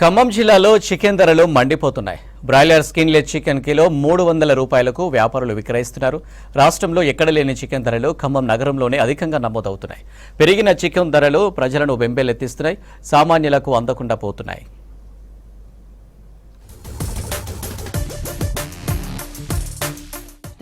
ఖమ్మం జిల్లాలో చికెన్ ధరలు మండిపోతున్నాయి. బ్రాయిలర్ స్కిన్లెస్ చికెన్ కిలో 300 రూపాయలకు వ్యాపారులు విక్రయిస్తున్నారు. రాష్ట్రంలో ఎక్కడ లేని చికెన్ ధరలు ఖమ్మం నగరంలోనే అధికంగా నమోదవుతున్నాయి. పెరిగిన చికెన్ ధరలు ప్రజలను బెంబేలెత్తిస్తున్నాయి, సామాన్యులకు అందకుండా పోతున్నాయి.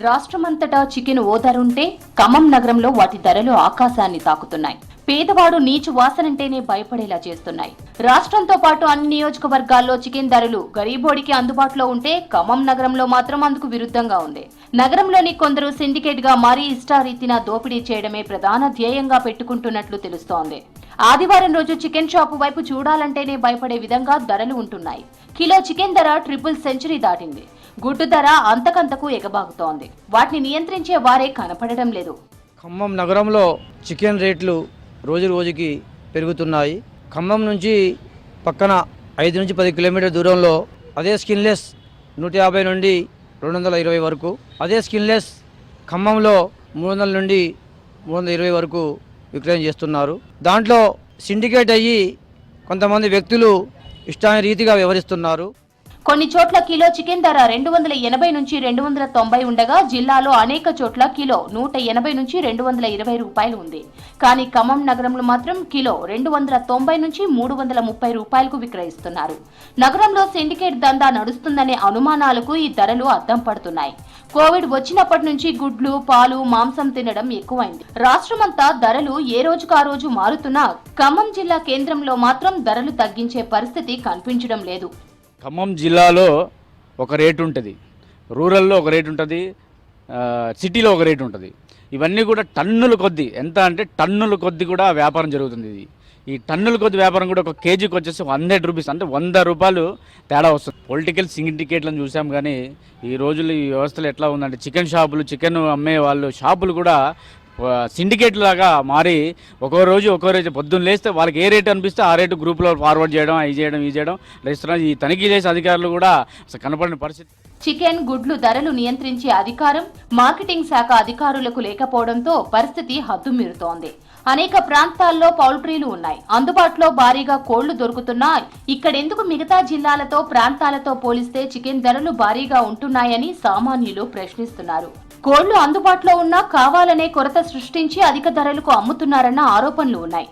రాష్ట్రమంతటా చికెన్ ఓ ధర ఉంటే ఖమ్మం నగరంలో వాటి ధరలు ఆకాశాన్ని తాకుతున్నాయి. పేదవాడు నీచు వాసనంటేనే భయపడేలా చేస్తున్నాయి. రాష్ట్రంతో పాటు అన్ని నియోజకవర్గాల్లో చికెన్ ధరలు గరీబోడికి అందుబాటులో ఉంటే ఖమ్మం నగరంలో మాత్రం అందుకు విరుద్ధంగా ఉంది. నగరంలోని కొందరు సిండికేట్ గా మారి ఇష్టారీతిన దోపిడీ చేయడమే ప్రధాన ధ్యేయంగా పెట్టుకుంటున్నట్లు తెలుస్తోంది. ఆదివారం రోజు చికెన్ షాపు వైపు చూడాలంటేనే భయపడే విధంగా ధరలు ఉంటున్నాయి. కిలో చికెన్ ధర 300 దాటింది. గుడ్డు ధర అంతకంతకు ఎగబాగుతోంది. వాటిని నియంత్రించే వారే కనపడడం లేదు. ఖమ్మం నగరంలో చికెన్ రేట్లు రోజు రోజుకి పెరుగుతున్నాయి. ఖమ్మం నుంచి పక్కన 5 నుంచి 10 కిలోమీటర్ దూరంలో అదే స్కిన్లెస్ 150 నుండి 220 వరకు, అదే స్కిన్లెస్ ఖమ్మంలో 300 నుండి 320 వరకు విక్రయం చేస్తున్నారు. దాంట్లో సిండికేట్ అయ్యి కొంతమంది వ్యక్తులు ఇష్టారీతిగా వ్యవహరిస్తున్నారు. కొన్ని చోట్ల కిలో చికెన్ ధర 280 నుంచి 290 ఉండగా జిల్లాలో అనేక చోట్ల కిలో 180 నుంచి 220 రూపాయలు ఉంది. కానీ ఖమ్మం నగరంలో మాత్రం కిలో 290 నుంచి 330 రూపాయలకు విక్రయిస్తున్నారు. నగరంలో సిండికేట్ దందా నడుస్తుందనే అనుమానాలకు ఈ ధరలు అద్దం పడుతున్నాయి. కోవిడ్ వచ్చినప్పటి నుంచి గుడ్లు, పాలు, మాంసం తినడం ఎక్కువైంది. రాష్ట్రమంతా ధరలు ఏ రోజుకు ఆ రోజు మారుతున్నా ఖమ్మం జిల్లా కేంద్రంలో మాత్రం ధరలు తగ్గించే పరిస్థితి కనిపించడం లేదు. ఖమ్మం జిల్లాలో ఒక రేటు ఉంటుంది, రూరల్లో ఒక రేటు ఉంటుంది, సిటీలో ఒక రేటు ఉంటుంది. ఇవన్నీ కూడా టన్నుల కొద్దీ, ఎంత అంటే టన్నుల కొద్దీ కూడా వ్యాపారం జరుగుతుంది. ఈ టన్నుల కొద్ది వ్యాపారం కూడా ఒక కేజీకి వచ్చేసి 100 రూపీస్, అంటే 100 రూపాయలు తేడా వస్తుంది. పొలిటికల్ సిండికేట్లను చూసాం, కానీ ఈ రోజులు ఈ వ్యవస్థలు ఎట్లా ఉందంటే చికెన్ షాపులు, చికెన్ అమ్మే వాళ్ళు షాపులు కూడా సిండికేట్ లాగా మారి ఒక్కో రోజు పొద్దున్న లేస్తే వాళ్ళకి ఏ రేటు అనిపిస్తే ఆ రేటు గ్రూప్లో ఫార్వర్డ్ చేయడం, ఈ చేయడం రెస్టారెంట్ ఈ తనిఖీ చేసే అధికారులు కూడా అసలు కనపడిన పరిస్థితి. చికెన్, గుడ్లు ధరలు నియంత్రించే అధికారం మార్కెటింగ్ శాఖ అధికారులకు లేకపోవడంతో పరిస్థితి హద్దుమీరుతోంది. అనేక ప్రాంతాల్లో పౌల్ట్రీలు ఉన్నాయి, అందుబాటులో భారీగా కోళ్లు దొరుకుతున్నా ఇక్కడెందుకు మిగతా జిల్లాలతో ప్రాంతాలతో పోలిస్తే చికెన్ ధరలు భారీగా ఉంటున్నాయని సామాన్యులు ప్రశ్నిస్తున్నారు. కోళ్లు అందుబాటులో ఉన్నా కావాలనే కొరత సృష్టించి అధిక ధరలకు అమ్ముతున్నారన్న ఆరోపణలు ఉన్నాయి.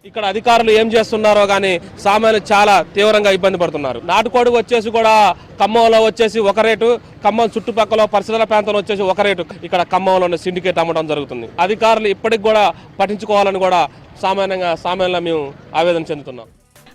ఇక్కడ అధికారులు ఏం చేస్తున్నారో గానీ సామాన్యులు చాలా తీవ్రంగా ఇబ్బంది పడుతున్నారు. నాటుకోడి వచ్చేసి కూడా ఖమ్మంలో వచ్చేసి ఒక రేటు, ఖమ్మం చుట్టుపక్కల పరిసర ప్రాంతంలో వచ్చేసి ఒక రేటు. ఇక్కడ ఖమ్మంలో సిండికేట్ అమ్మడం జరుగుతుంది. అధికారులు ఇప్పటికి కూడా పట్టించుకోవాలని కూడా సామాన్యంగా మేము ఆవేదన చెందుతున్నాం.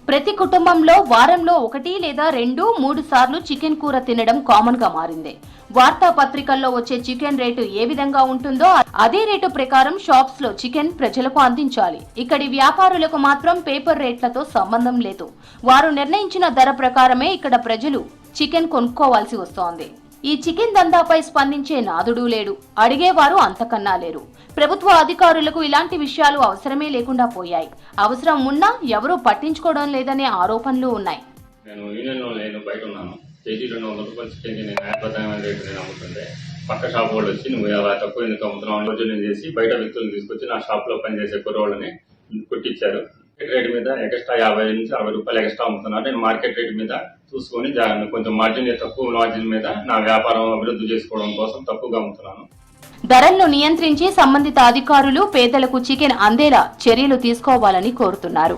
ప్రతి కుటుంబంలో వారంలో 1 లేదా 2, 3 సార్లు చికెన్ కూర తినడం కామన్ గా మారింది. వార్తాపత్రికల్లో వచ్చే చికెన్ రేటు ఏ విధంగా ఉంటుందో అదే రేటు ప్రకారం షాప్స్ లో చికెన్ ప్రజలకు అందించాలి. ఇక్కడి వ్యాపారులకు మాత్రం పేపర్ రేట్లతో సంబంధం లేదు. వారు నిర్ణయించిన ధర ప్రకారమే ఇక్కడ ప్రజలు చికెన్ కొనుక్కోవాల్సి వస్తోంది. ఈ చికెన్ దందాపై స్పందించే నాదుడు లేడు, అడిగేవారు అంతకన్నా లేరు. ప్రభుత్వ అధికారులకు ఇలాంటి విషయాలు అవసరమే లేకుండా పోయాయి. అవసరం ఉన్నా ఎవరూ పట్టించుకోవడం లేదనే ఆరోపణలు ఉన్నాయి. నేను యూనియన్లో బయట ఉన్నాను. కేజీ 200 రూపాయలు చికెన్ నేను యాభైమైన రేటు నేను అమ్ముతుంటే పక్క షాప్ వాళ్ళు వచ్చి నువ్వు అలా తక్కువ ఎందుకు అమ్ముతున్నావు రోజులు చేసి బయట వ్యక్తులను తీసుకొచ్చి నా షాప్లో పనిచేసే కుర్రోళ్ళని కొట్టించారు. రేటు మీద ఎక్స్ట్రా 50 నుంచి 60 రూపాయలు ఎక్స్ట్రా అమ్ముతున్నాను. నేను మార్కెట్ రేటు మీద చూసుకొని కొంచెం తక్కువ మార్జిన్ మీద నా వ్యాపారం అభివృద్ధి చేసుకోవడం కోసం తక్కువగా అమ్ముతున్నాను. ధరలను నియంత్రించి సంబంధిత అధికారులు పేదలకు చికెన్ అందేలా చర్యలు తీసుకోవాలని కోరుతున్నారు.